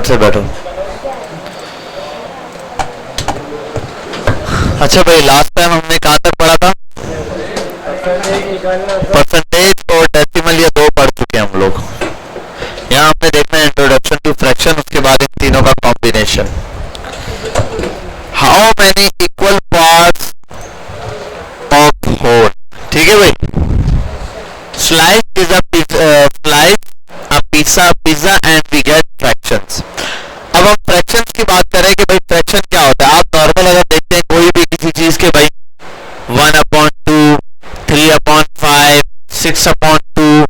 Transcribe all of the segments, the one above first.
से बैठो। अच्छा भाई, लास्ट टाइम हमने कहाँ तक पढ़ा था? परसेंटेज और डेसिमल, ये दो पढ़ चुके हैं हम लोग। यहाँ हमने देखना है इंट्रोडक्शन टू फ्रैक्शन, उसके बाद इन तीनों का combination. How many equal parts of whole, ठीक है भाई। Slice is a pizza and we get fractions. अब हम फ्रैक्शंस की बात करें कि भाई फ्रैक्शन क्या होता है। आप नॉर्मल अगर देखते हैं कोई भी किसी चीज के भाई 1/2, 3/5, 6/2,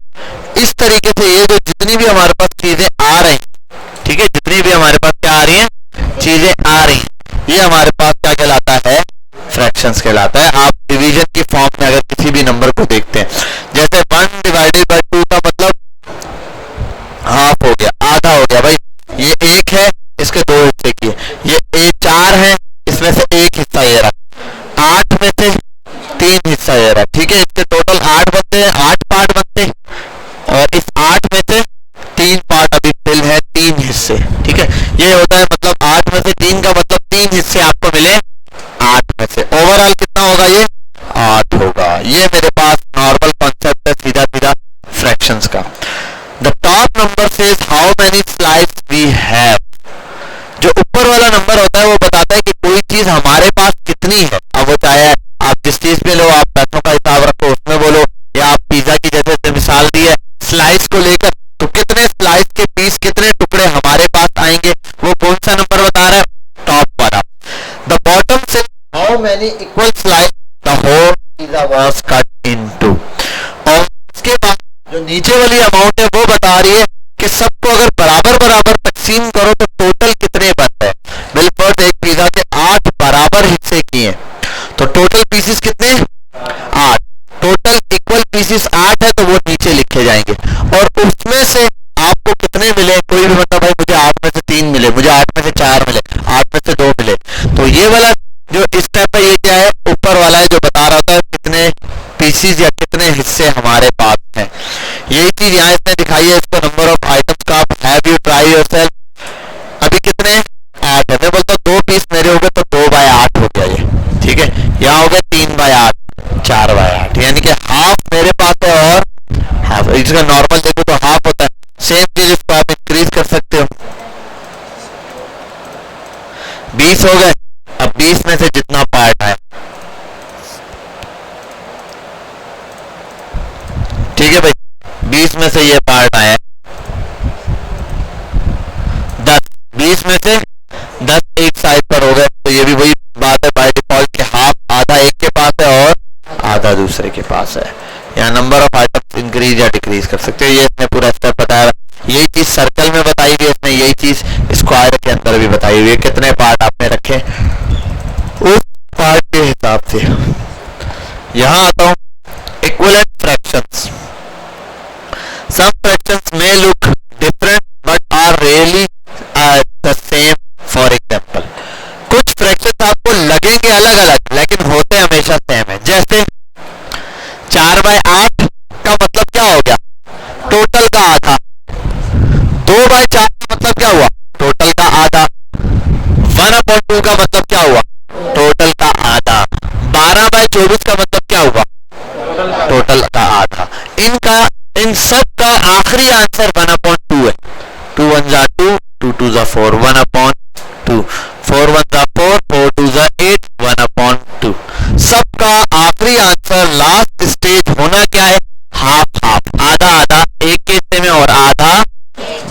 इस तरीके से ये जो जितनी भी हमारे पास चीजें आ रही हैं, ठीक है, जितनी भी हमारे पास क्या आ रही हैं, चीजें आ रही हैं, ये हमारे पास क्या कहलाता है? फ्रैक्शंस कहलाता है। आप डिवीजन की फॉर्म में अगर किसी भी नंबर को देखते हैं, जैसे 1/2 का मतलब हाफ हो गया, आधा हो गया भाई। ये एक है, इसके दो हिस्से किए। ये 4 है, इसमें से एक हिस्सा ये रहा। 8 में से 3 हिस्सा ये रहा, ठीक है। इसके टोटल 8 बनते हैं, 8 पार्ट बनते हैं, और इस 8 में से 3 पार्ट अभी फिल है, 3 हिस्से, ठीक है। ये होता है मतलब 8 में से 3 का मतलब 3 हिस्से आपको मिले 8 में से। ओवरऑल कितना होगा? ये 8 होगा। ये मेरे पास नॉर्मल कॉन्सेप्ट है सीधा सीधा फ्रैक्शंस का। The top number says how many slice we have. जो ऊपर वाला नंबर होता है वो बताता है कि कोई चीज हमारे पास कितनी है। अब वो चाहे आप जिस चीज पे लो, आप पैसों का हिसाब रखो उसमें बोलो, या आप पिज्जा की जैसे मिसाल दी है स्लाइस को लेकर, तो कितने स्लाइस के पीस, कितने टुकड़े हमारे पास आएंगे, वो कौन सा नंबर बता रहा है? टॉप वाला। The bottom says how many equal slice the whole pizza was cut into. और इसके बाद जो नीचे वाली अमाउंट है वो बता रही है कि सबको अगर बराबर बराबर तकसीम करो तो टोटल कितने बनते हैं। बिल्कुल एक पिज्जा के 8 बराबर हिस्से किए, तो टोटल पीसेस कितने? 8। टोटल इक्वल पीसेस 8 है, तो वो नीचे लिखे जाएंगे। और उसमें से आपको कितने मिले? कोई भी मतलब भाई मुझे 8 में से 3 मिले, मुझे 8 में से 4 मिले, 8 में से 2 मिले, तो ये वाला जो इस टाइप का ये क्या है? ऊपर वाला है जो बता रहा होता है कितने पीसीज या कितने हिस्से हमारे पास हैं। यही चीज यहाँ इसने दिखाई है। इसको नंबर ऑफ आइटम्स का हैव यू ट्राई योरसेल्फ। अभी कितने? 8 है। मैं बोलता हूँ 2 पीस मेरे हो गए तो 2/8 हो गया ये, ठीक है। यहाँ हो गया 3/8, 4/8, यानी कि हाफ मेरे पास है और हाफ। इसका नॉर्मल देखो तो हाफ होता है। सेम चीज इसको आप इंक्रीज कर सकते हो। 20 हो गए। अब 20 में से जितना पार्ट है, ठीक है भाई, 20 में से ये पार्ट आया 10, 20 में से 10 एक साइड पर हो गए, तो ये भी वही बात है बाय डिफॉल्ट के हाफ, आधा एक के पास है और आधा दूसरे के पास है। यहाँ नंबर ऑफ आइटम्स इंक्रीज या डिक्रीज कर सकते हो। ये इसने पूरा स्टेप बताया। यही चीज सर्कल में बताई हुई है इसने, यही चीज स्क्वायर के अंदर भी बताई हुई है। कितने पार्ट आपने रखे उस पार्ट के हिसाब से। यहाँ आता हूँ equivalent fractions. Some fractions may look different but are really the same. For example, कुछ fractions आपको लगेंगे अलग अलग लेकिन होते हमेशा सेम है। जैसे 4/8 का मतलब क्या हो गया? टोटल का आधा। 2/4 का मतलब क्या हुआ? टोटल का आधा। 1/2 का मतलब क्या हुआ? टोटल का आधा। 12/24 का मतलब क्या हुआ? टोटल का आधा। इन सब का आखिरी आंसर 1/2 है। 2 1 2, 2 2 4, 1/2, 4 1 4, 4 2 8, 1/2। सबका आखिरी आंसर लास्ट स्टेज होना क्या है? हाफ हाफ, आधा आधा, एक के हिस्से में और आधा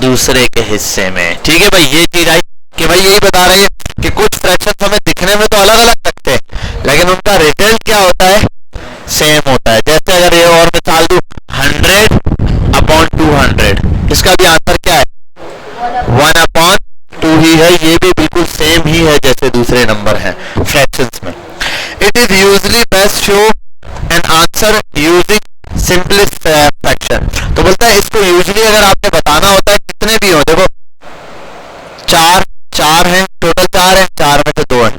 दूसरे के हिस्से में। ठीक है भाई, ये चीज आई कि भाई यही बता रहे हैं कि कुछ फ्रैक्शन हमें दिखने में तो अलग अलग लगते हैं लेकिन उनका रिजल्ट क्या होता है? सेम होता है। जैसे अगर ये और मिसाल दूं 100/200, इसका भी आंसर क्या है? 1/2 ही है। ये भी बिल्कुल सेम ही है जैसे दूसरे नंबर हैं फ्रैक्शंस में। It is usually best show an answer using simplest fraction. तो बोलता है इसको यूजली अगर आपने बताना होता है कितने भी हो, देखो 4 है, टोटल 4 है, 4 में से 2 है,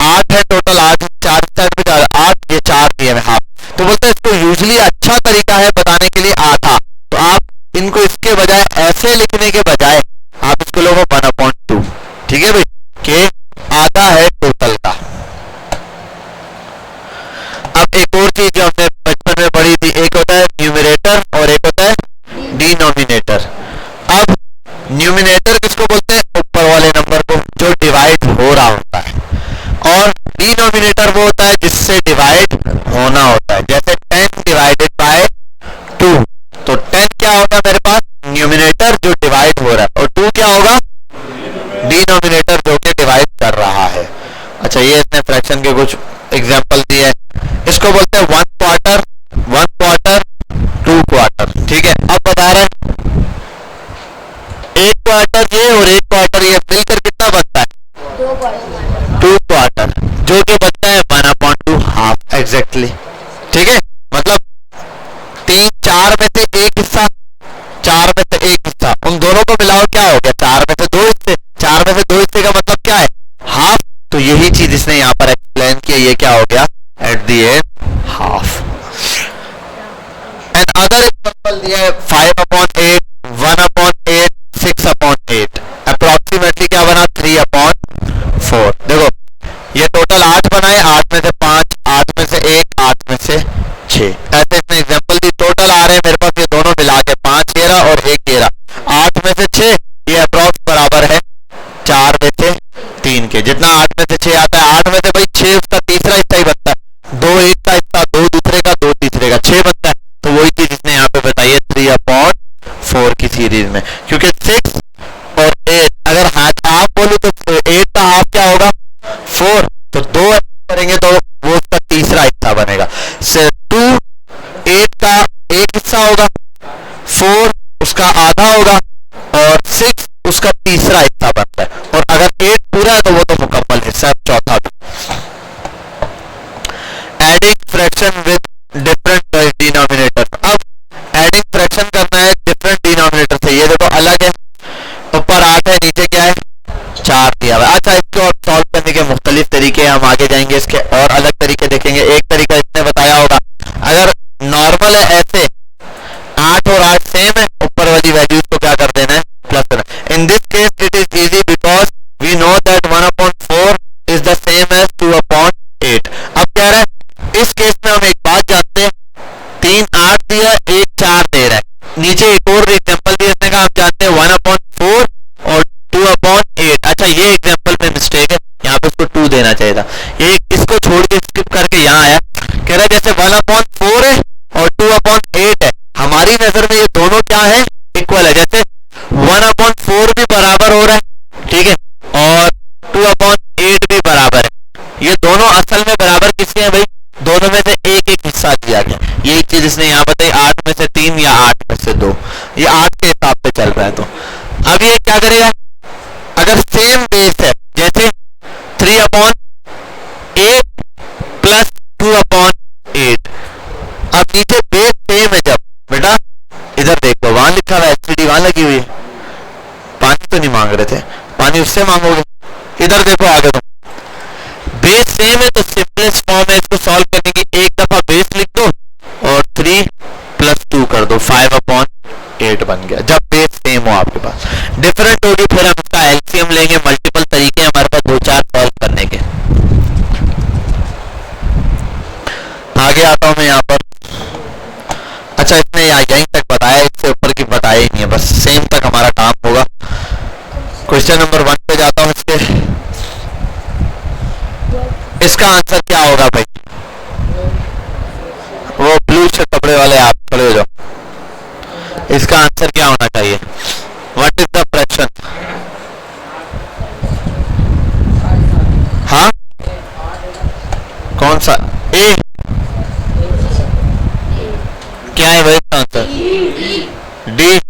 8 है टोटल, 8 4 साइड में 8, ये 4 दिए में हाफ। तो बोलते हैं इसको यूजली अच्छा तरीका है बताने के लिए आधा। तो आप इनको इसके बजाय ऐसे लिखने के बजाय आप इसको लोगों 1/2 बोलते हैं ऊपर वाले नंबर को जो डिवाइड हो रहा होता है, और डिनोमिनेटर वो होता है जिससे डिवाइड होना होता है। जैसे 10 डिवाइडेड बाय 2, तो 10 क्या होगा मेरे पास, न्यूमिनेटर जो डिवाइड हो रहा है, और 2 क्या होगा, डिनोमिनेटर जो कि डिवाइड कर रहा है। अच्छा, ये इसने फ्रैक्शन के कुछ एग्जांपल दिए हैं। इसको बोलते हैं 1 क्वार्टर, 1 क्वार्टर, 2 क्वार्टर। ठीक है, अब बता रहे हैं 1 क्वार्टर ये और 1 क्वार्टर ये मिलकर कितना बनता है, 2 क्वार्टर, जो कि बनता है 1/2 हाफ एग्जैक्टली। ठीक है, मतलब 4 में से एक हिस्सा, 4 में से एक हिस्सा, उन दोनों को मिलाओ क्या हो गया, 4 में से 2 हिस्से, 4 में से 2 हिस्से का मतलब क्या है, हाफ। तो यही चीज इसने यहाँ पर एक्सप्लेन किया, ये क्या हो गया, at the end half. And other example दिया है 5/8, 1/8, 6/8, अप्रोक्सीमेटली क्या बना, 3/4। देखो ये टोटल 8 बनाए, 8 में से 5, 8 में से 1, 8 में से 6, ऐसे इसने एग्जांपल दी। टोटल आ रहे हैं मेरे पास ये दोनों मिला के 5 घेरा और 1 घेरा, 8 में से 6, ये अप्रोक्स बराबर है 4 में से 3 के। जितना 8 में से 6 आता है, 8 में से भाई 6 उसका तीसरा हिस्सा ही बनता है, 2 एक का हिस्सा, 2 दूसरे का, 2 तीसरे का, 6 बनता है। तो वही चीज इसने यहाँ पे बताई है 3/4 की सीरीज में, क्योंकि 6 और 8 अगर हाफ बोलूं तो 8 का हाफ क्या होगा, 4, तो 2 करेंगे तो वो उसका तीसरा हिस्सा बनेगा। 2 8 का एक हिस्सा होगा, 4 उसका आधा होगा, और 6 उसका तीसरा हिस्सा बनता है। और अगर 8 पूरा है तो वो तो मुकम्मल हिस्सा है, चौथा भी। Adding fraction with different denominator. अब एडिंग फ्रैक्शन करना है डिफरेंट डिनोमिनेटर से। ये देखो अलग है, ऊपर 8 है, नीचे क्या है, 4 दिया हुआ है। अच्छा, इसको अब सॉल्व करने के मुख्तलिफ तरीके, हम आगे जाएंगे इसके और अलग तरीके देखेंगे। एक तरीका इसने बताया होगा, अगर नॉर्मल है ऐसे 8 और 8 सेम है, ऊपर वाली वैल्यूज को क्या कर देना है, प्लस करना। In this case it is easy because we know that 1/4 is the same as 2/8। अब कह रहा है इस केस में हम एक बात जानते हैं, 3 8 दिया, 1 4 दे रहा है। नीचे एक और एग्जांपल भी इसने कहा, हम जानते हैं 1/4 और 2/8। अच्छा, ये एग्जांपल में मिस्टेक है, यहाँ पे उसको 2 देना चाहिए था, ये इसको छोड़ के स्किप करके यहाँ आया। कह रहा है जैसे 1/4 है और 2/8 है, हमारी नजर में ये दोनों क्या है, इक्वल है। जैसे 1/4 भी बराबर हो रहा है, ठीक है, और 2/8 भी बराबर है, ये दोनों असल में बराबर किसके हैं भाई, दोनों में से एक एक हिस्सा दिया गया। यही चीज इसने यहाँ बताई, 8 में से 3 या 8 में से 2, ये 8 के हिसाब से चल रहा है। तो अब ये क्या करेगा, अगर सेम बेस है, जैसे 3/8 प्लस 2/8, अब नीचे बेस सेम है, जब बेटा इधर देखो, वहां लिखा हुआ एचसीडी वहां लगी हुई है, पानी तो नहीं मांग रहे थे, पानी उससे मांगोगे, इधर देखो आगे, तो बेस सेम है तो सिंपलेस्ट फॉर्म है इसको सॉल्व करने की, एक दफा बेस लिख दो और 3 + 2 कर दो, 5/8 बन गया, जब बेस सेम हो आपके पास। डिफरेंट होगी फिर हम इसका एलसीएम लेंगे, मल्टीपल तरीके हमारे पास 2-4 सॉल्व करने के। आगे आता हूं मैं यहाँ पर। अच्छा, इसने यहीं तक बताया, इससे ऊपर की बताया ही नहीं है, बस सेम तक हमारा काम होगा। क्वेश्चन नंबर 1 पे जाता हूँ। इसका आंसर क्या होगा भाई, वो ब्लू से कपड़े वाले आप खड़े हो जाओ, इसका आंसर क्या होना चाहिए, व्हाट इज द फ्रैक्शन। हाँ, कौन सा, ए क्या है भाई इसका आंसर, डी।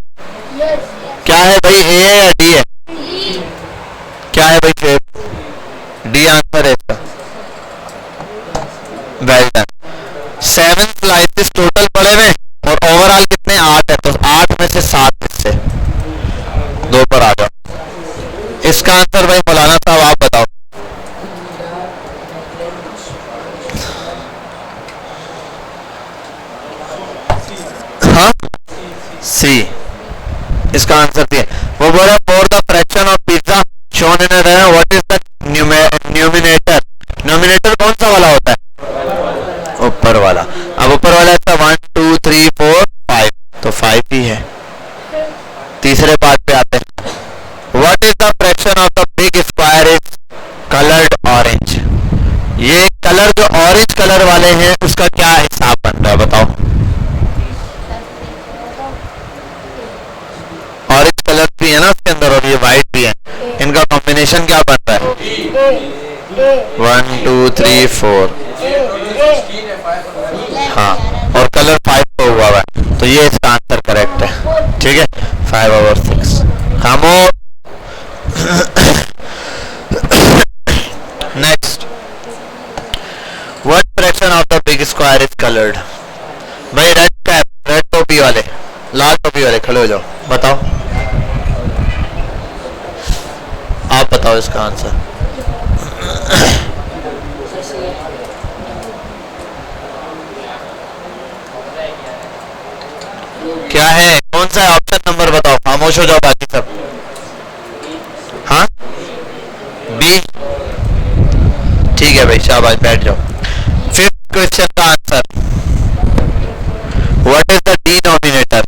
क्या है भाई, ए है या डी है, क्या है भाई, डी आंसर है इसका। Well done. 7 स्लाइसेस टोटल पड़े हुए और ओवरऑल कितने, 8 है, तो 8 में से 7 हिस्से 2 पर आ जाओ। इसका आंसर भाई मौलाना साहब आप बताओ। हाँ, सी इसका आंसर दिया। वो बोल रहा है for the fraction of pizza shown in what is the numerator. Numerator कौन सा वाला होता है, ऊपर वाला। अब ऊपर वाला इसका 1 2 3 4 5, तो 5 ही है। तीसरे पार्ट पे आते हैं, व्हाट इज कलर वाले हैं उसका क्या हिसाब बन रहा है बताओ? ऑरेंज कलर भी है ना उसके अंदर और ये व्हाइट भी है, इनका कॉम्बिनेशन क्या बन रहा है? 1 2 3 4, हाँ, और कलर 5 को हुआ है, तो ये इसका आंसर करेक्ट है। ठीक है, 5 और 6। खामोश। Next, what fraction of the big square is coloured? भाई रेड कैप, रेड टोपी वाले, लाल टोपी वाले खड़े हो जाओ, बताओ, आप बताओ इसका आंसर। क्या है, कौन सा है ऑप्शन नंबर बताओ, खामोश हो जाओ बाकी सब। हाँ, बी, ठीक है भाई, शाबाश, बैठ जाओ। फिफ्थ क्वेश्चन का answer, what is the denominator?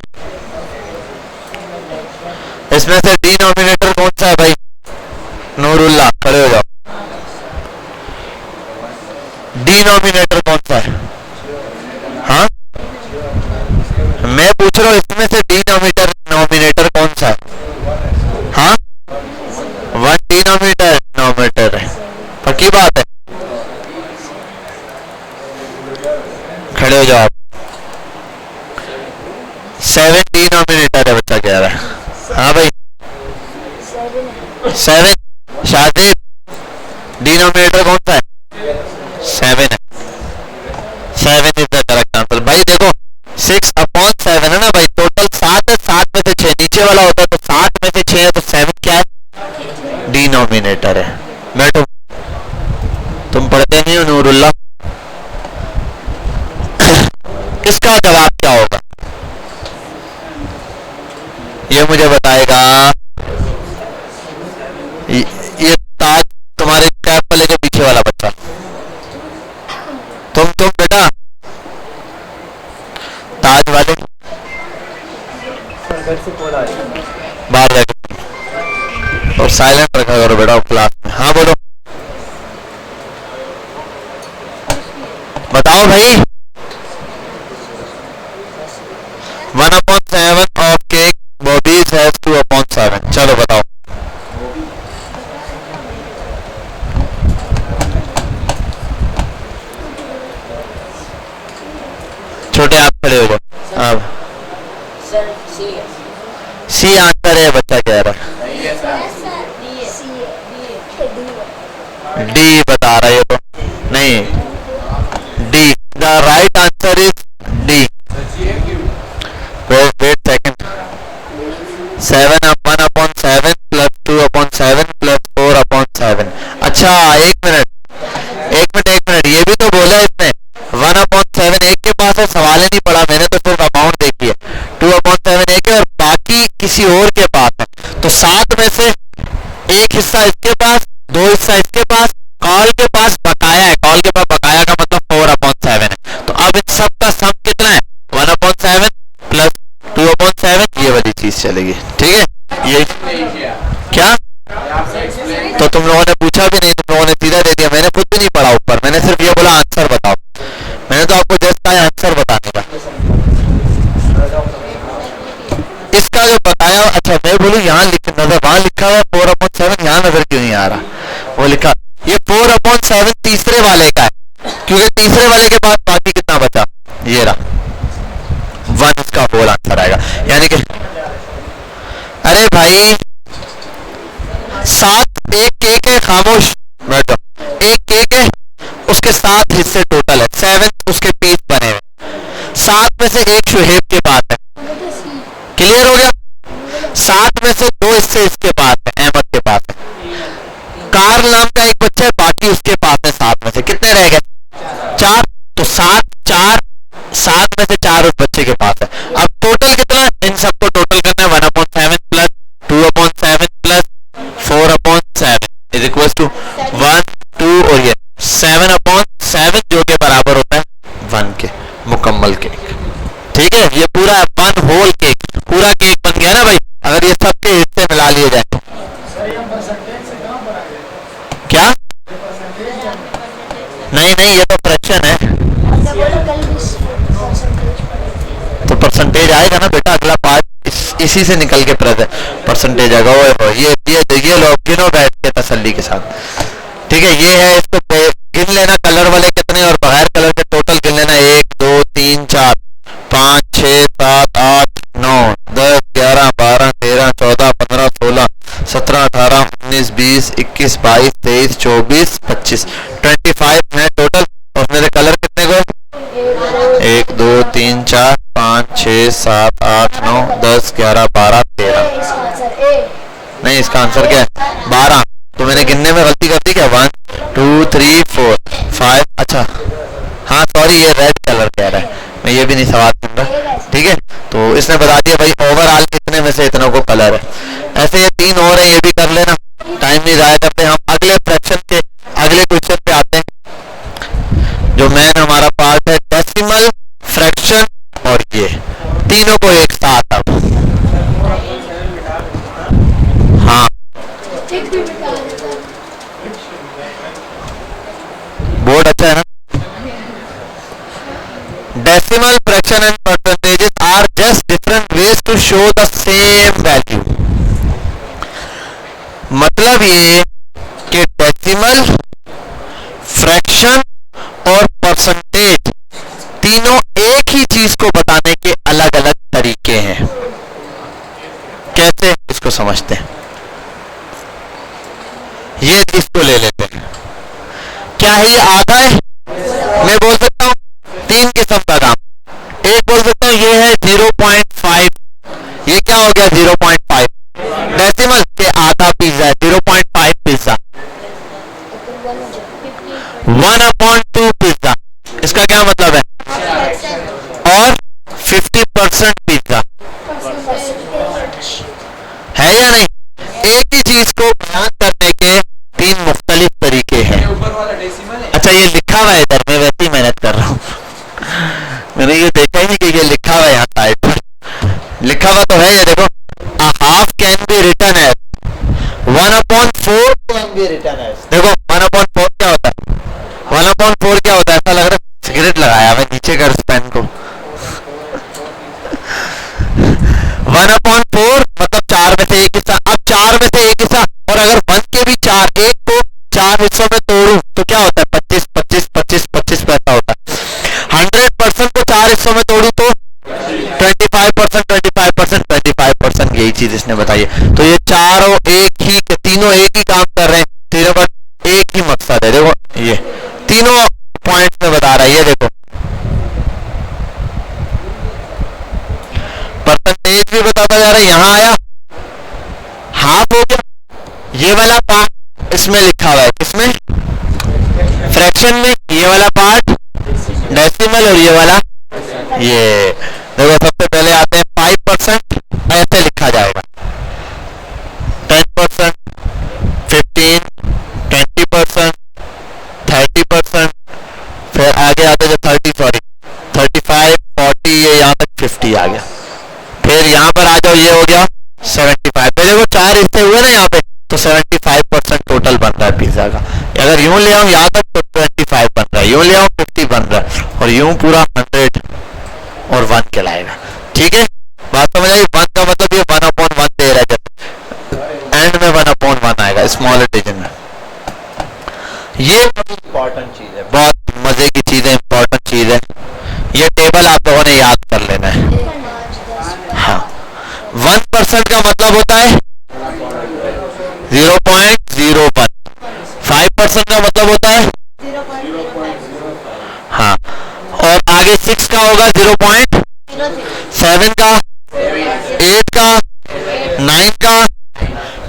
इसमें से डिनोमिनेटर कौन सा है भाई? नूरुल्लाह, खड़े हो जाओ। डिनोमिनेटर कौन सा है? हाँ, मैं पूछ रहा हूँ इसमें से डिनोमिनेटर कौन सा है? हाँ, 1 डिनोमिनेटर है, पक्की बात है, खड़े हो जाओ आप। 7 डिनोमिनेटर है, बच्चा कह रहा है। हाँ भाई, 7, शादी, डिनोमिनेटर कौन सा है? 7 है, 7 इज द करेक्ट आंसर। भाई देखो 6/7 है ना भाई, टोटल 7 है, 7 में से 6 नीचे वाला होता है, तो 7 में से 6 है, तो 7 क्या है? डिनोमिनेटर है। बैठो, तुम पढ़ते नहीं हो नूरुल्लाह। इसका जवाब क्या होगा ये मुझे बताएगा। ये ताज तुम्हारे कैप वाले के पीछे वाला बच्चा, तुम बेटा ताज वाले, बाहर रह और साइलेंट रखा करो बेटा क्लास में। हाँ बोलो, बताओ भाई। 1/7 of cake bobbies has 2/7, चलो बताओ। छोटे आप खड़े हो जाओ। अब सी आंसर है, बच्चा कह रहा है डी बता रहा है, तो नहीं, D the right answer is D. Wait second, 1/7 plus 2/7 plus 4/7। अच्छा एक मिनट, ये भी तो बोला इसने 1/7 एक के पास है, सवाल ही नहीं पड़ा मैंने, तो सिर्फ अमाउंट देखी है। 2/7 एक है और बाकी किसी और के पास है, तो 7 में से एक हिस्सा इसके पास, 2 हिस्सा इसके पास, कॉल के पास बकाया है, कॉल के पास बकाया का मतलब 4/7 है। तो अब इन सब का सम कितना है? 1/7 प्लस 2/7, ये वाली चीज चलेगी। ठीक है, ये क्या, तो तुम लोगों ने पूछा भी नहीं, तुम लोगों ने सीधा दे दिया, मैंने खुद भी नहीं पढ़ा ऊपर, मैंने सिर्फ ये बोला आंसर बताओ, मैंने तो आपको जस्ट कहा आंसर बताने का। इसका जो बताया, अच्छा मैं बोलूं यहाँ नजर, वहां लिखा हुआ 4/7, यहाँ नजर क्यों नहीं आ रहा? वो लिखा, ये 4/7 तीसरे वाले का है, क्योंकि तीसरे वाले के पास बाकी कितना बचा, ये रहा 1, इसका होल आंसर आएगा। यानी कि अरे भाई 7 एक केक है, खामोश बैठो, एक केक है, उसके 7 हिस्से टोटल है, 7 उसके पीस बने हुए, 7 में से एक शुहेब के पास है, क्लियर हो गया। 7 में से 2 हिस्से इसके पास है, अहमद के पास है, कार्ल नाम का एक बच्चा है, बाकी उसके पास है। 7 में से कितने रह गए? 4, तो 7 में से 4 उस बच्चे के पास है। अब टोटल कितना है, इन सबको टोटल करना है, 1/7 plus 2/7 plus 4/7 is equal to 1 2 और ये 7/7, जो के बराबर होता है 1 के मुकम्मल केक। ठीक है, ये पूरा 1 होल केक, पूरा केक बन गया ना भाई, अगर ये सबके हिस्से मिला लिए जाए तो। क्या? नहीं, ये तो फ्रैक्शन है तो परसेंटेज आएगा ना बेटा, अगला पार्ट इसी से निकल के परसेंटेज आएगा। ये लोग गिनो बैठ के तसल्ली के साथ, ठीक है। ये है, इसको गिन लेना कलर वाले कितने और बगैर कलर के टोटल गिन लेना। 1 2 3 4 5 6 7 8 9 10 11 12 13 14 15 16 17 18 19 20 21 22 23 24 25 25 है टोटल। और मेरे कलर कितने को? 1 2 3 4 5 6 7 8 9 10 11 12 13। नहीं, इसका आंसर क्या है? 12। तो मैंने गिनने में गलती कर दी क्या? 1 2 3 4 5। अच्छा हाँ सॉरी, ये रेड कलर कह रहा है, मैं ये भी नहीं सवाल सुन रहा, ठीक है। तो इसने बता दिया भाई ओवरऑल कितने में से इतनों को कलर है। ऐसे ये 3 और है, ये भी कर लेना, टाइम नहीं ज़ाया करते। हम अगले फ्रैक्शन के अगले क्वेश्चन पे आते हैं, जो मेन हमारा पार्ट है डेसिमल, फ्रैक्शन और ये तीनों को एक साथ। अब हाँ बोर्ड अच्छा है ना। Decimal, fraction and percentages are just different ways to show the same value. मतलब ये कि डेसिमल, फ्रैक्शन और परसेंटेज तीनों एक ही चीज को बताने के अलग अलग तरीके हैं। कैसे, इसको समझते हैं। ये इसको ले लेते हैं, क्या है ये? आधा है। मैं बोल सकता हूं 3 किस्म का काम। एक बोल सकता हूं ये है 0.5, ये क्या हो गया? 0.5 डेसिमल के आधा पिज्जा है, 0.5 पिज्जा। 1/2 पिज्जा, इसका क्या मतलब है? और 50% पिज्जा है या नहीं? एक ही चीज को बयान करने के 3 मुख्तलिफ तरीके हैं। अच्छा ये लिखा हुआ है इधर, मैं वैसे ही मेहनत कर रहा हूँ। मैंने ये देखा ही नहीं कि ये लिखा हुआ है यहाँ साइड पर। लिखा हुआ तो है, ये देखो, a half can be written as 1/4 can be written as। देखो 1/4 क्या होता है? 1/4 क्या होता है? ऐसा लग रहा है सिगरेट लगाया मैं नीचे कर इस पेन को। 1/4 मतलब 4 में से 1 हिस्सा। अब 4 में से 1 हिस्सा, और अगर 1 के भी 4, 1 को 4 हिस्सों में तोड़ू तो क्या होता है? 25 25 25 25 पैसा होता है। 100% को 4 हिस्सों में तोड़ू तो 25%, 25%, 25%। यही चीज इसने बताई है। तो ये चारों एक ही, तीनों एक ही काम कर रहे हैं, तीनों का एक ही मकसद है। देखो ये तीनों पॉइंट में बता रहा है। ये देखो परसेंटेज भी बताता जा रहा है, यहाँ आया हाफ हो गया। ये वाला पार्ट इसमें लिखा हुआ है, किसमें? फ्रैक्शन में। ये वाला पार्ट डेसिमल और ये वाला ये। देखो सबसे पहले आते हैं 5%, ऐसे लिखा जाएगा 10%, 15, 20%, 30%। फिर आगे आते जो 35, 40, ये यहाँ तक 50 आ गया। फिर यहाँ पर आ जाओ, ये हो गया 75। मेरे को 4 हिस्से हुए ना यहाँ पे, तो 75% टोटल बन रहा है पिज्जा का। अगर यूं ले आऊं यहाँ तक तो 25 बन रहा है, यूं ले आऊं 50 बन रहा है, और यूं पूरा 100 और 1 कहलाएगा। ठीक है, बात समझ आई? 1 का मतलब ये 1/1 दे रहा है, एंड में 1/1 आएगा स्मॉल डिवीजन में। ये इंपॉर्टेंट चीज है, बहुत मजे की चीज है, इंपॉर्टेंट चीज है। ये टेबल आप लोगों ने याद कर लेना है। हाँ, 1% का मतलब होता है 0.01। 5% का मतलब होता है, हाँ, और आगे 6 का होगा 0.7 का, 8 का, 9 का,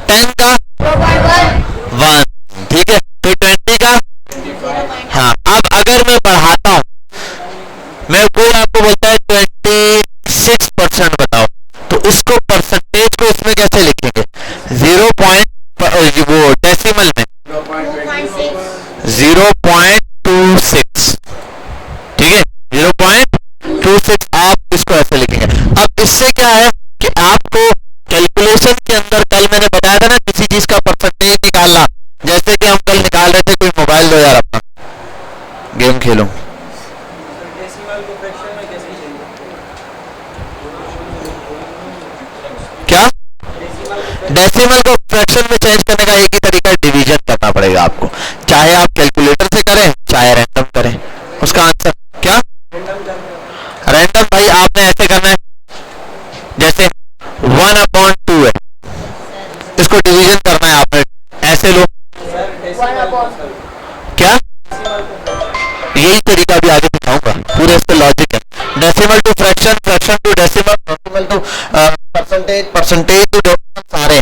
10 का 1। ठीक है, फिर 20 का। हाँ, अब अगर मैं बढ़ाता हूं, मैं कोई आपको बोलता है 26% बताओ, तो इसको परसेंटेज को इसमें कैसे लिखेंगे? 0. वो डेसिमल में 0.26। ठीक है, 0.26 आप इसको ऐसे लिखेंगे। अब इससे क्या है कि आपको कैलकुलेशन के अंदर, कल मैंने बताया था ना किसी चीज का परसेंटेज निकालना, जैसे कि हम कल निकाल रहे थे कोई मोबाइल दो यार अपना, गेम खेलूं। डेसिमल को फ्रैक्शन में चेंज करने का एक ही तरीका है, डिवीजन करना पड़ेगा आपको, चाहे आप कैलकुलेटर से करें चाहे रैंडम करें। उसका आंसर क्या? रैंडम भाई आपने ऐसे करना है, जैसे 1/2 है, इसको डिवीजन करना है आपने, ऐसे लो क्या, यही तरीका भी आगे दिखाऊंगा, पूरे इस पे लॉजिक है। Decimal to fraction, fraction to decimal, decimal to percentage, percentage to decimal, सारे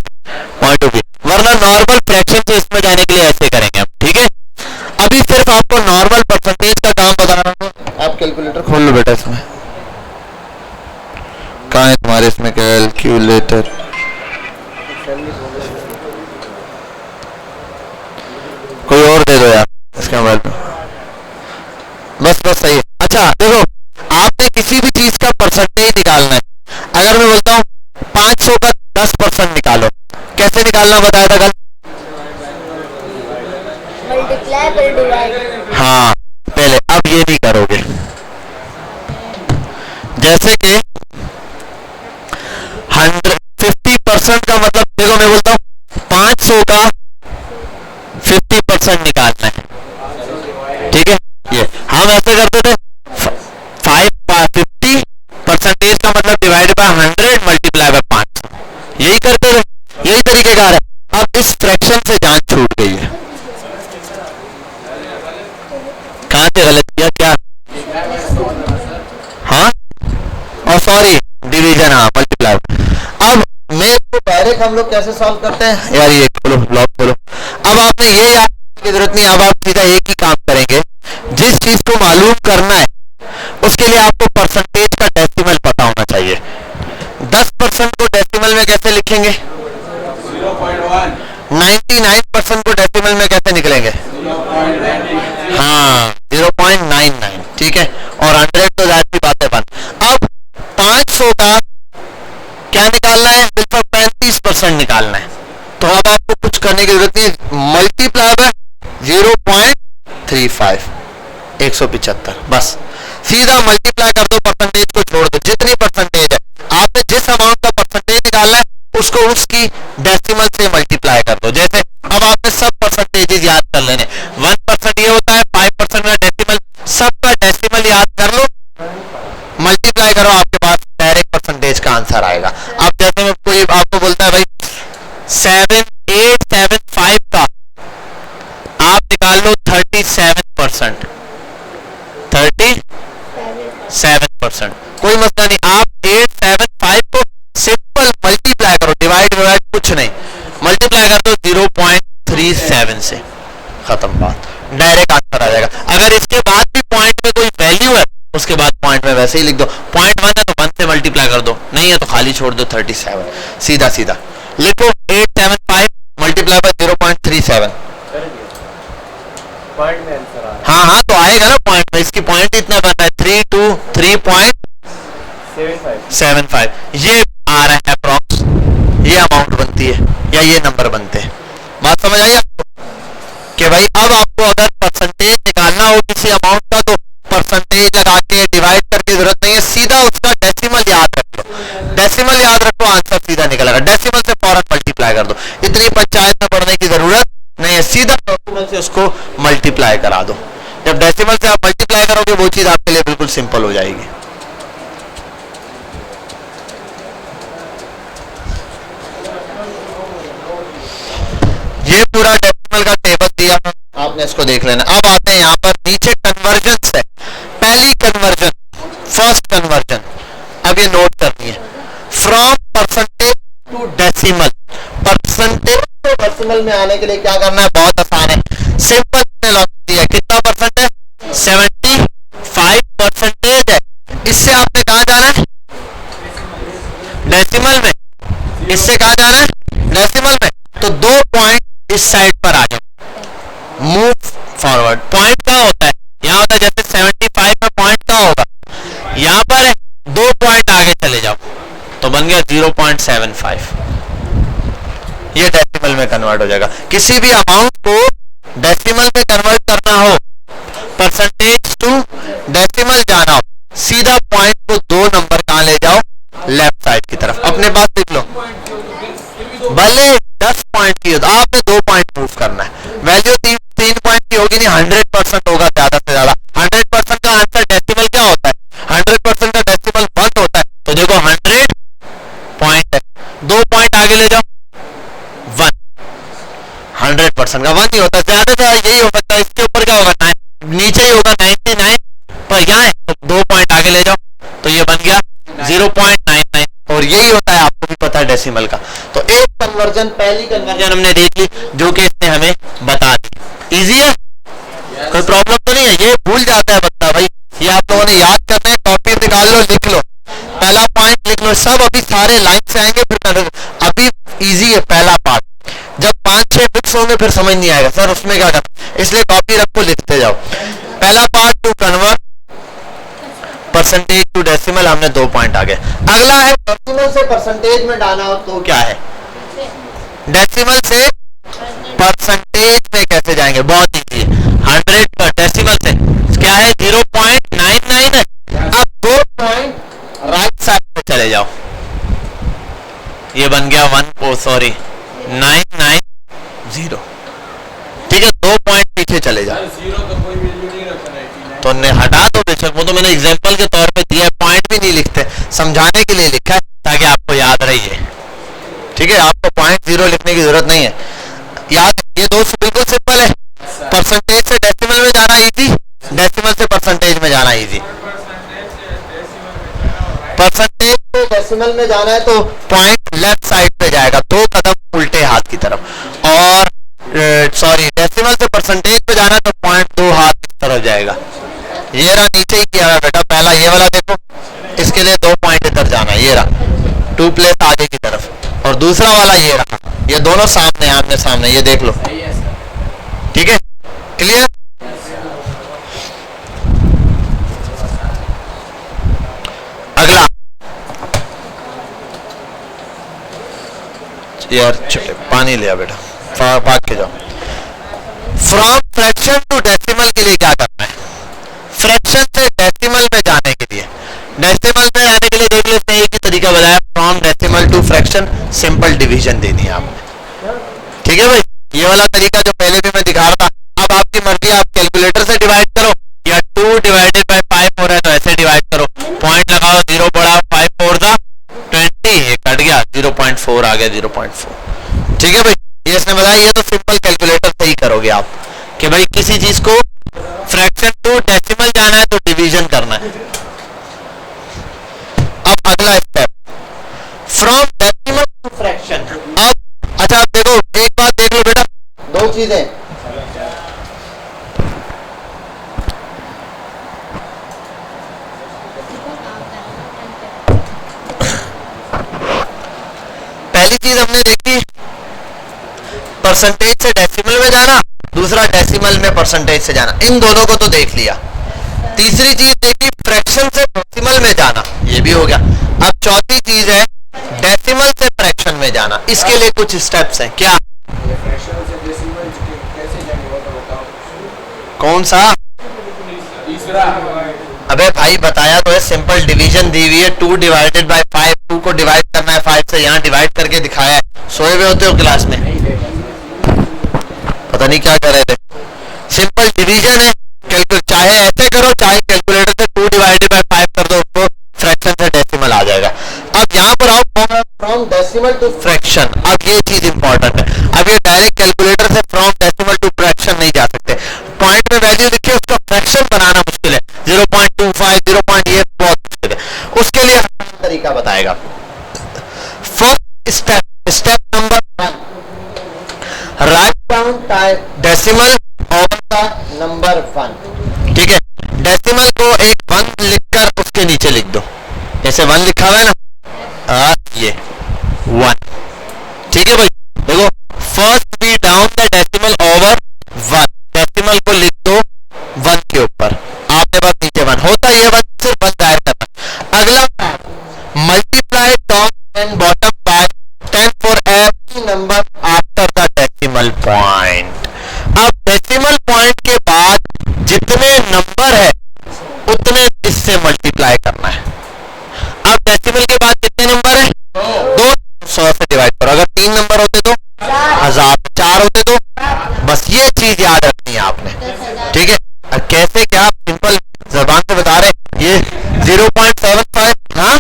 पॉइंट ऑफ व्यू। वरना नॉर्मल फ्रैक्शन से इसमें जाने के लिए ऐसे करेंगे हम, ठीक है। अभी सिर्फ आपको नॉर्मल परसेंटेज का काम बता रहा हूँ, आप कैलकुलेटर खोल लो बेटा। इसमें कहाँ है तुम्हारे इसमें कैलकुलेटर? कोई और दे दो यार इसके मोबाइल में, बस बस सही है। अच्छा देखो, आपने किसी भी चीज का परसेंटेज निकालना है। अगर मैं बोलता हूँ 500 का 10% निकालो, कैसे निकालना बताया था कल? हाँ पहले, अब ये नहीं करोगे। जैसे कि 50% का मतलब, देखो मैं बोलता हूँ 500 का 50% निकालना है, ठीक है। ये हम ऐसे करते थे, 50% का मतलब डिवाइड बाय 100 मल्टीप्लाई बाय 500, यही करते थे, यही तरीकेकार है। अब इस फ्रैक्शन से जान छूट गई है, कहां से गलत किया क्या? हाँ और सॉरी डिवीजन, हाँ मल्टीप्लाई। अब मैं तो डायरेक्ट हम लोग कैसे सॉल्व करते हैं यार, ये खोलो लॉक खोलो। अब आपने ये याद की जरूरत नहीं, अब आप सीधा एक ही काम करेंगे, जिस चीज को मालूम करना है उसके लिए आपको परसेंटेज का डेसिमल पता होना चाहिए। 10% को डेसिमल में कैसे लिखेंगे? 99% को डेसिमल में कैसे निकलेंगे? हाँ 0.99, ठीक है। और 100 तो जाहिर सी बात है बन। अब 500 का क्या निकालना है? सिर्फ 35% निकालना है। तो अब आपको कुछ करने की जरूरत नहीं, मल्टीप्लाई बाय 0.35, 175, बस सीधा मल्टीप्लाई कर दो, परसेंटेज को छोड़ दो। जितनी परसेंटेज है, आपने जिस अमाउंट का परसेंटेज निकालना है उसको उसकी डेसिमल से मल्टीप्लाई कर दो। जैसे अब आपने सब परसेंटेजेस याद कर लेने, 1% ये होता है, 5% का डेसिमल, सबका डेसिमल याद कर लो, मल्टीप्लाई करो, आपके पास डायरेक्ट परसेंटेज का आंसर आएगा। अब जैसे मैं कोई आपको बोलता है भाई 7875 का आप निकाल लो 37%, 37%, कोई मसला नहीं। आप 875 को सिंपल मल्टीप्लाई करो, डिवाइड डिवाइड कुछ नहीं, मल्टीप्लाई कर दो 0.37 से, खत्म बात, डायरेक्ट आंसर आ जाएगा। अगर इसके बाद भी पॉइंट में कोई वैल्यू है, उसके बाद पॉइंट में वैसे ही लिख दो, पॉइंट 1 है तो 1 से मल्टीप्लाई कर दो, नहीं है तो खाली छोड़ दो 37, सीधा सीधा लिखो 875 मल्टीप्लाई बाय 0.37, पॉइंट में आंसर आ रहा है। हाँ हाँ तो आएगा ना पॉइंट में, इसकी पॉइंट इतना बनना है 323.75, ये आ रहा है अप्रॉक्स, ये अमाउंट बनती है या ये नंबर बनते हैं। बात समझ आई आपको कि भाई अब आपको अगर परसेंटेज निकालना हो किसी अमाउंट का तो परसेंटेज लगा के डिवाइड करके जरूरत नहीं है, सीधा उसका डेसिमल याद रख लो, डेसिमल याद रखो, आंसर सीधा निकलेगा। डेसिमल से फौरन मल्टीप्लाई कर दो, इतनी पंचायत में पढ़ने की जरूरत नहीं है, सीधा डेसिमल से उसको मल्टीप्लाई करा दो। जब डेसिमल से आप मल्टीप्लाई करोगे वो चीज आपके लिए बिल्कुल सिंपल हो जाएगी। ये पूरा डेसिमल का टेबल दिया आपने, इसको देख लेना। अब आते हैं यहाँ पर नीचे कन्वर्जन से, पहली कन्वर्जन, फर्स्ट कन्वर्जन, अब ये नोट करनी है, from percentage to decimal. Percentage to decimal में आने के लिए क्या करना है? बहुत आसान है, सिंपल लॉजिक दिया, कितना परसेंट है? 75% है। इससे आपने कहा जाना है? डेसिमल में। इससे कहा जाना है? डेसिमल में। तो 2 पॉइंट इस साइड पर आ जाओ, मूव फॉरवर्ड। पॉइंट कहां होता है? यहां होता है, जैसे 75 में पॉइंट कहां होगा? यहां पर है, 2 पॉइंट आगे चले जाओ तो बन गया 0.75, ये डेसिमल में कन्वर्ट हो जाएगा। किसी भी अमाउंट को डेसिमल में कन्वर्ट करना हो, परसेंटेज टू डेसिमल जाना हो, सीधा पॉइंट को 2 नंबर कहां ले जाओ? लेफ्ट साइड की तरफ, अपने पास लिख लो। भले की है तो आपने 2 पॉइंट मूव करना है। वैल्यू 3 पॉइंट की होगी नहीं, 100% होगा ज्यादा से ज्यादा। 100% का आंसर डेसिमल क्या होता है? 100% का डेसिमल 1 होता है। तो देखो 100 पॉइंट है, 2 पॉइंट आगे ले जाओ 1। 100% का 1 ही होता है, ज्यादा से ज्यादा यही हो सकता है। इसके ऊपर क्या होगा? नीचे ही होगा 99, पर यहाँ है तो 2 पॉइंट आगे ले जाओ तो ये बन गया 0.99। और यही होता है, आपको भी पता है डेसिमल का। तो एक कन्वर्जन, पहली कन्वर्जन हमने देख ली जो कि इसने हमें बता दी। इजी है, कोई प्रॉब्लम तो नहीं है? ये भूल जाता है बच्चा भाई, ये आप लोगों ने याद करना है, कॉपी निकाल लो, लिख लो, पहला पॉइंट लिख लो। सब अभी सारे लाइन से आएंगे, फिर अभी इजी है पहला पार्ट। जब 5-6 फिक्स होंगे फिर समझ नहीं आएगा सर उसमें क्या करना, इसलिए कॉपी रखो, लिखते जाओ। पहला part to convert percentage to decimal, हमने 2 पॉइंट आ गए। अगला है डेसिमल से परसेंटेज में डालना हो तो क्या है? डेसिमल से परसेंटेज में कैसे जाएंगे? बहुत इजी है। 100 का डेसिमल से क्या है? 0.99 है। अब 2 पॉइंट राइट साइड पे चले जाओ, ये बन गया 990। ठीक है, 2 पॉइंट पीछे चले जाओ तो हटा दो बेशक, वो तो मैंने एग्जांपल के तौर पे दिया है, पॉइंट भी नहीं लिखते, समझाने के लिए लिखा है ताकि आपको याद रही। ठीक है, आपको पॉइंट 0 लिखने की जरूरत नहीं है, याद। ये दोस्त बिल्कुल सिंपल है, परसेंटेज से डेसिमल में जाना इजी, डेसिमल से परसेंटेज में जाना इजी। परसेंटेज से डेसिमल में जाना है तो पॉइंट लेफ्ट साइड पे जाएगा, 2 कदम उल्टे हाथ की तरफ। और सॉरी, डेसिमल से परसेंटेज पे जाना है तो पॉइंट 2 हाथ की तरफ जाएगा। ये रहा, नीचे ही किया है बेटा, पहला ये वाला देखो, इसके लिए 2 पॉइंट इधर जाना है, ये रहा 2 प्लेस आगे की तरफ। और दूसरा वाला ये रहा, ये दोनों सामने आमने सामने, ये देख लो। ठीक है, क्लियर? अगला यार, पानी लिया बेटा, भाग के जाओ। फ्रॉम फ्रैक्शन टू डेसिमल के लिए क्या करना है? फ्रैक्शन से डेसिमल में जाने के लिए, डेसिमल में जाने के लिए देख लेते हैं, एक ही तरीका बताया। From decimal to fraction, simple division देनी है आपने। ठीक है भाई, ये वाला तरीका जो पहले भी मैं दिखा रहा था। अब आपकी मर्जी, आप कैलकुलेटर से डिवाइड करो या 2 डिवाइडेड बाय 5 हो रहा है तो ऐसे डिवाइड करो, पॉइंट लगाओ, 0 बढ़ा, 5 4 था 20, ये कट गया 0.4 आ गया 0.4। ठीक है भाई, ये इसने बताया। ये तो सिंपल कैलकुलेटर से ही करोगे आप कि भाई किसी चीज को फ्रैक्शन टू डेसिमल जाना है तो डिवीजन करना है। अब अगला step, from decimal to fraction. अब अच्छा, आप देखो, एक बात देख लो बेटा, 2 चीजें। पहली चीज हमने देखी परसेंटेज से डेसिमल में जाना, दूसरा डेसिमल में परसेंटेज से जाना, इन दोनों को तो देख लिया। तीसरी चीज देखी फ्रैक्शन से डेसिमल में जाना, ये भी हो गया। अब चौथी चीज है डेसिमल से फ्रैक्शन में जाना, इसके लिए कुछ स्टेप्स हैं। क्या? कौन सा? अबे भाई बताया तो है, सिंपल डिवीजन दी हुई है, 2 डिवाइडेड बाय 5, 2 को डिवाइड करना है 5 से, यहाँ डिवाइड करके दिखाया है। सोए हुए होते हो क्लास में, पता नहीं क्या कर रहे थे। सिंपल डिवीजन है, चाहे ऐसे करो चाहे कैलकुलेटर से 2 डिवाइडेड बाय 5 कर दो, उसको फ्रैक्शन से डेसिमल आ जाएगा। अब यहाँ पर आओ, फ्रॉम डेसिमल टू फ्रैक्शन। अब ये चीज इंपॉर्टेंट है, अब ये डायरेक्ट कैलकुलेटर से फ्रॉम डेसिमल टू फ्रैक्शन नहीं जा सकते। पॉइंट में वैल्यू लिखिए, उसका फ्रैक्शन बनाना मुश्किल है, 0.25 0. ये बहुत मुश्किल है, उसके लिए तरीका बताएगा। First step number 1, write down decimal over the number 1। ठीक है, डेसिमल को एक 1 लिखकर उसके नीचे लिख दो, जैसे 1 लिखा हुआ है ना, ये 1। ठीक है भाई, देखो, first be down the decimal over 1, decimal को लिख दो 1 के ऊपर, आपने बस नीचे 1 होता है, ये 1 सिर्फ 1 दायर करना। अगला multiply top and bottom by 10 for every number after the decimal point. अब डेसिमल पॉइंट के बाद जितने नंबर है उतने इससे मल्टीप्लाई करना है। अब डेसिमल के बाद कितने नंबर है? 2, 100 से डिवाइड करो। अगर 3 नंबर होते तो 1000, 4 होते तो बस ये चीज याद रखनी है आपने, ठीक है। और कैसे क्या सिंपल जबान से बता रहे, ये 0.75, हाँ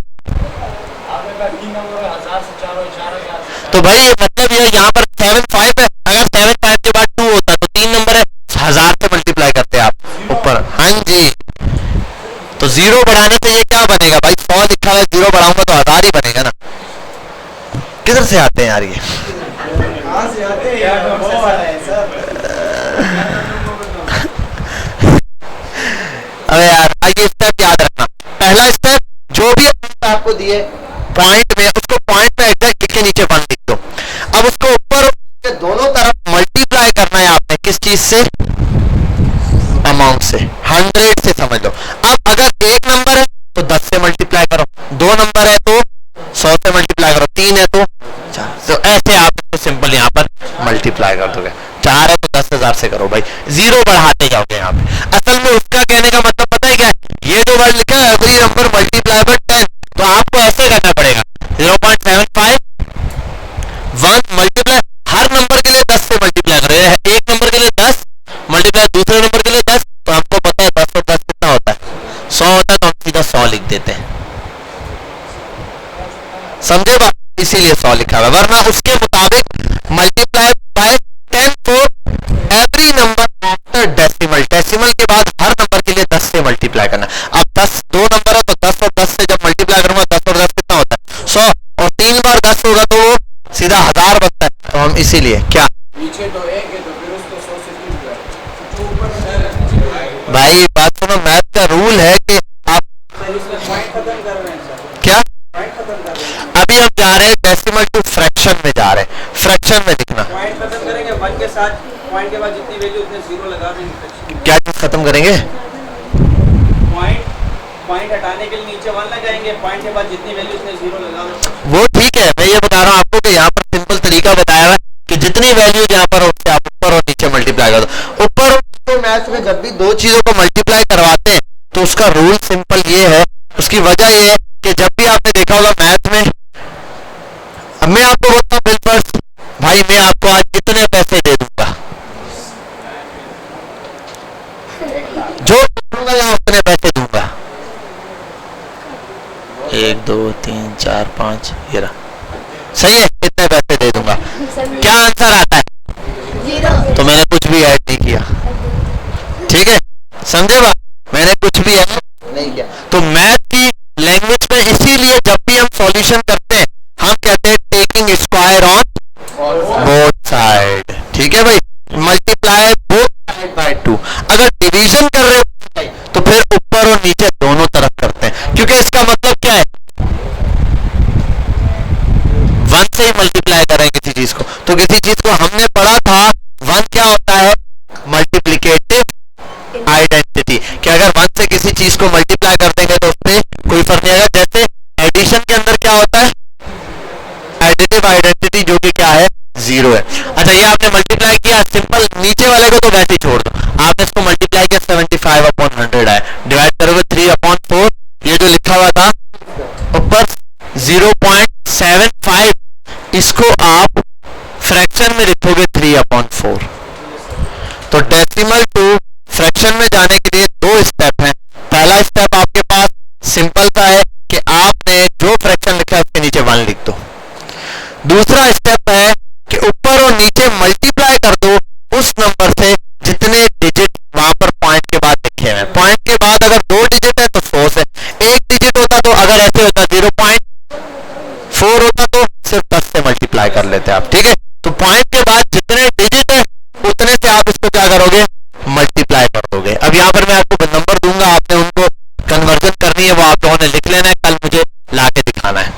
तो भाई ये मतलब ये यहाँ पर 75 है, अगर 75 के बाद 2 होता तो 3 नंबर है, 1000 से मल्टीप्लाई करते हैं आप ऊपर, हाँ जी। तो 0 बढ़ाने से ये क्या बनेगा भाई, 100 लिखा है, 0 बढ़ाऊंगा तो 1000 ही बनेगा ना। किधर से आते हैं यार ये, अरे यार आइए स्टेप याद रखना। पहला स्टेप, जो भी आपको दिए पॉइंट में, उसको पॉइंट में एग्जैक्ट लिख के नीचे 1 लिख दो। अब उसको ऊपर और दोनों तरफ मल्टीप्लाई करना है आपने, किस चीज से, अमाउंट से, 100 से समझ लो। अब अगर एक नंबर है तो 10 से मल्टीप्लाई करो, 2 नंबर है तो 100 से मल्टीप्लाई करो, 3 है तो 4, तो ऐसे आप इसको सिंपल यहाँ पर मल्टीप्लाई कर दोगे। 4 है तो 10,000 से करो भाई, 0 बढ़ाते जाओगे यहाँ पे। असल में उसका कहने का मतलब पता है क्या है, ये जो वर्ड लिखा है एवरी नंबर मल्टीप्लाई बाय 10, तो आपको ऐसे करना पड़ेगा 0.75 1 मल्टीप्लाई, हर नंबर के लिए 10 से मल्टीप्लाई करो। एक नंबर के लिए 10 मल्टीप्लाई दूसरे नंबर के लिए 10, तो आपको पता है 10 और 10 कितना होता है, 100 होता है, तो हम सीधा 100 लिख देते हैं, समझे बात, इसीलिए 100 लिखा हुआ है। वरना उसके मुताबिक multiply by 10 for every number after decimal, decimal के बाद हर नंबर के लिए 10 से मल्टीप्लाई करना। अब 10 2 नंबर है तो 10 और 10 से जब मल्टीप्लाई करूंगा 10 और 10 कितना होता है 100, और 3 बार 10 होगा तो वो सीधा 1000 बनता है। तो हम इसीलिए क्या पीछे तो 1 है तो फिर उसको 100 से भाई बात सुनो, मैथ का रूल है कि आप पॉइंट खत्म कर रहे हैं सर, क्या पॉइंट खत्म कर रहे हैं, अभी हम जा रहे हैं डेसिमल टू फ्रैक्शन में जा रहे हैं, फ्रैक्शन में लिखना, पॉइंट खत्म करेंगे 1 के साथ, पॉइंट के बाद जितनी वैल्यू उतने 0 लगा देंगे। क्या चीज खत्म करेंगे, पॉइंट हटाने के लिए नीचे 1 लगाएंगे, पॉइंट के बाद जितनी वैल्यू उतने 0 लगा देंगे। वो ठीक है, मैं ये बता रहा हूँ आपको कि यहाँ पर सिंपल तरीका बताया है कि जितनी वैल्यू यहाँ पर उससे आप ऊपर और नीचे मल्टीप्लाई कर दो। ऊपर तो मैथ में जब भी दो चीजों को मल्टीप्लाई करवाते हैं तो उसका रूल सिंपल ये है, उसकी वजह ये है कि जब भी आपने देखा होगा मैथ में, अब मैं आपको बोलता हूँ बिलफर्स्ट भाई मैं आपको आज कितने पैसे दे दूंगा, जो दूंगा या उतने पैसे दूंगा, 1 2 3 4 5 ये रहा, सही है, इतने पैसे दे दूंगा। क्या आंसर आता है, तो मैंने कुछ भी ऐड नहीं किया, ठीक है, समझे बात, मैंने कुछ भी ऐड नहीं किया। तो मैथ की लैंग्वेज में इसीलिए जब भी हम सॉल्यूशन करते हैं हम कहते हैं taking square on both side, ठीक है भाई, मल्टीप्लाई बोथ साइड बाय 2। अगर डिवीजन कर रहे हो तो फिर ऊपर और नीचे दोनों तरफ करते हैं, क्योंकि इसका मतलब क्या है, 1 से ही मल्टीप्लाई करें किसी चीज को, तो किसी चीज को हमने पढ़ा था 1 क्या होता है, मल्टीप्लिकेटिव आइडेंटिटी, कि अगर 1 से किसी चीज को मल्टीप्लाई कर देंगे तो उससे कोई फर्क नहीं आएगा। जैसे एडिशन के अंदर क्या होता है, एडिटिव आइडेंटिटी, जो कि क्या है 0 है। अच्छा ये आपने मल्टीप्लाई किया, सिंपल नीचे वाले को तो वैसे ही छोड़ दो, आपने इसको मल्टीप्लाई किया 75/100 है, डिवाइड करोगे 3/4, ये जो लिखा हुआ था ऊपर 0.75, इसको आप फ्रैक्शन में लिखोगे 3/4। तो डेसिमल टू फ्रैक्शन में जाने के लिए 2 स्टेप हैं। पहला स्टेप आपके पास सिंपल सा है कि आपने जो फ्रैक्शन लिखा है उसके नीचे 1 लिख दो। दूसरा स्टेप है कि ऊपर और नीचे मल्टीप्लाई कर दो उस नंबर से जितने डिजिट वहां पर पॉइंट के बाद लिखे हुए। पॉइंट के बाद अगर 2 डिजिट है तो 100 से, 1 डिजिट होता तो अगर ऐसे होता 0.4 होता तो सिर्फ 10 से मल्टीप्लाई कर लेते आप, ठीक है। तो पॉइंट के बाद जितने डिजिट है उतने से आप इसको क्या करोगे, मल्टीप्लाई कर दोगे। अब यहाँ पर मैं आपको नंबर दूंगा, आपने उनको कन्वर्जन करनी है, वो आप लोगों ने लिख लेना है, कल मुझे ला के दिखाना है।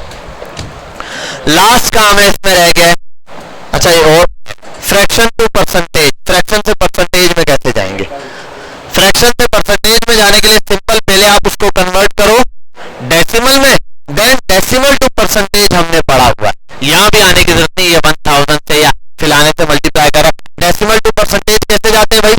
लास्ट काम है इसमें रह गया। अच्छा ये और फ्रैक्शन टू परसेंटेज, फ्रैक्शन से परसेंटेज में कैसे जाएंगे, फ्रैक्शन से परसेंटेज में जाने के लिए सिंपल, पहले आप उसको कन्वर्ट करो डेसिमल में, देन डेसिमल टू परसेंटेज हमने पढ़ा हुआ है, यहाँ भी आने की जरूरत नहीं है 1000 से या फिलाने से मल्टीप्लाई करा। डेसिमल टू परसेंटेज कैसे जाते हैं भाई,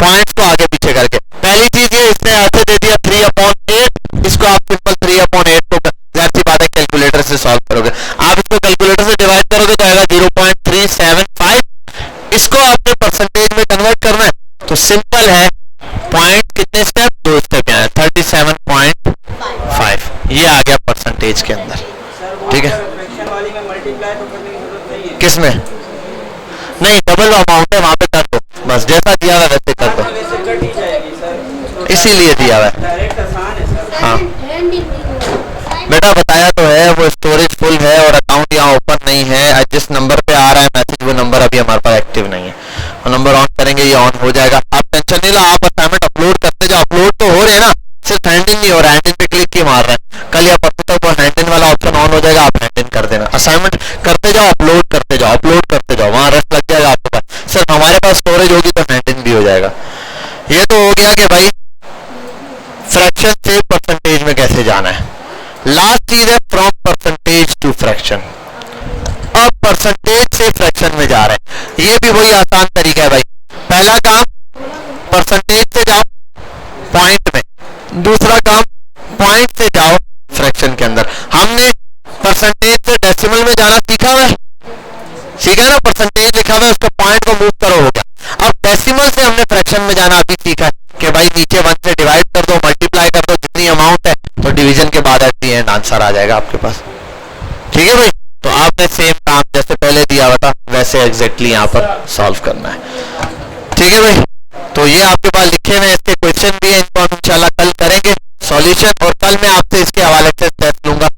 पॉइंट्स को आगे पीछे करके। पहली चीज ये इसने ऐसे दे दिया 3/8, इसको आप सिंपल 3/8 को जाहिर सी बात है कैलकुलेटर से सॉल्व करोगे। आप इसको कैलकुलेटर से डिवाइड करोगे तो आएगा 0.5 3075, इसको आपने परसेंटेज में कन्वर्ट करना है तो सिंपल है, पॉइंट कितने स्टेप, 2 स्टेप है, 37.5 ये आ गया परसेंटेज के अंदर। ठीक है, फ्रैक्शन वाली में मल्टीप्लाई तो करने की जरूरत नहीं है। किसमें नहीं, डबल अमाउंट है वहां पे कर दो, बस जैसा दिया हुआ वैसे कर दो, वैसे कट ही जाएगी सर, इसीलिए दिया हुआ है। डायरेक्ट आसान है सर। हाँ बेटा बताया तो है, वो स्टोरेज फुल है और अकाउंट यहाँ ओपन नहीं है, जिस नंबर पे आ रहा है मैसेज वो नंबर अभी हमारे पास एक्टिव नहीं है, वो नंबर ऑन करेंगे ये ऑन हो जाएगा। आप टेंशन नहीं लो, आप असाइनमेंट अपलोड करते जाओ, अपलोड तो हो रहे हैं ना, सिर्फ हैंड इन नहीं हो रहा, हैंड इन पे क्लिक ही मार रहे हैं, कल या परसों तक वो हैंड इन वाला ऑप्शन ऑन हो जाएगा, आप हैंड इन कर देना, असाइनमेंट करते जाओ, अपलोड करते जाओ, अपलोड करते जाओ, वहां रस लग जाएगा आपके पास, सिर्फ हमारे पास स्टोरेज होगी तो हैंड इन भी हो जाएगा। ये तो हो गया कि भाई फ्रैक्शन से परसेंटेज में कैसे जाना है। लास्ट चीज है फ्रॉम परसेंटेज टू फ्रैक्शन। अब परसेंटेज से फ्रैक्शन में जा रहे हैं, ये भी वही आसान तरीका है भाई। पहला काम परसेंटेज से जाओ पॉइंट में, दूसरा काम पॉइंट से जाओ फ्रैक्शन के अंदर। हमने परसेंटेज से डेसिमल में जाना सीखा हुआ है, सीखा ना, परसेंटेज लिखा हुआ है उसको पॉइंट को मूव करो हो गया। अब डेसिमल से हमने फ्रैक्शन में जाना अभी सीखा है कि भाई नीचे 1 से डिवाइड कर दो, मल्टीप्लाई कर दो, जितनी अमाउंट है तो डिवीजन के बाद एट द एंड आंसर आ जाएगा आपके पास। ठीक है भाई, तो आपने सेम काम जैसे पहले दिया हुआ था वैसे एग्जैक्टली यहाँ पर सॉल्व करना है। ठीक है भाई, तो ये आपके पास लिखे हुए इसके क्वेश्चन भी है, इनको हम इंशाल्लाह कल करेंगे सॉल्यूशन, और कल मैं आपसे इसके हवाले से टेस्ट लूंगा।